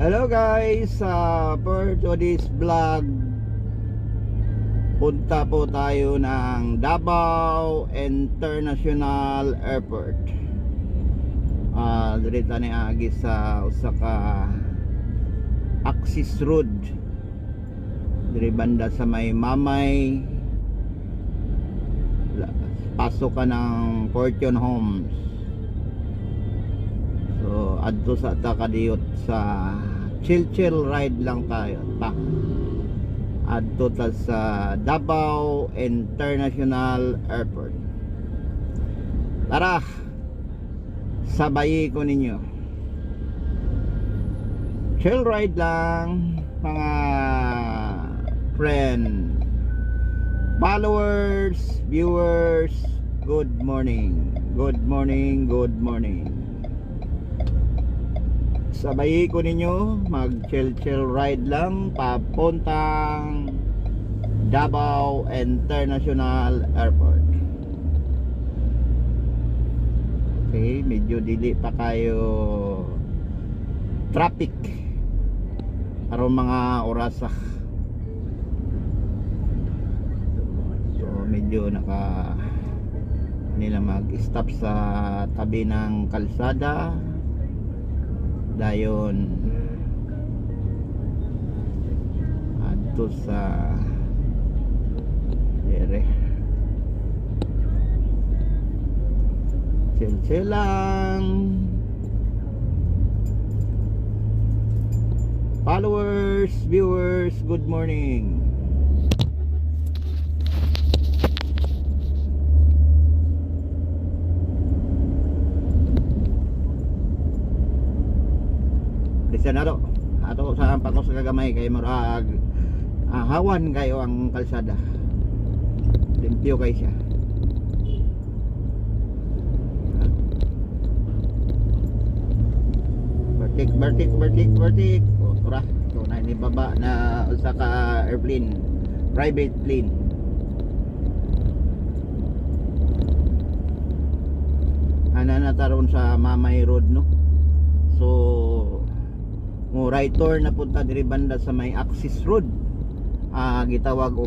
Hello guys, for today's vlog, punta po tayo ng Davao International Airport. Direta ni agi sa Osaka Axis Road, diri banda sa may Mamay, pasok ka ng Fortune Homes. So adto sa takadiyot sa chill ride lang tayo ta. Adto ta sa Davao International Airport. Tara, sabayi ko ninyo. Chill ride lang mga friend, followers, viewers. Good morning, good morning, good morning. Sabayi ko ninyo, mag chill ride lang papuntang Davao International Airport. Okay, medyo dili pa kayo traffic aron mga orasa. So medyo nila mag-stop sa tabi ng kalsada. Dayon adto sa dire chill lang. Followers, viewers, good morning. Kristiyanado ato sa pakos kagamay kay murag hawan kayo ang kalsada, limpyo kay siya. Vertic ora so na ni baba na usa ka airplane, private plane. Ana na taron sa Mamay Road, no? So mo right turn na punta diri banda sa may Axis Road, gitawag og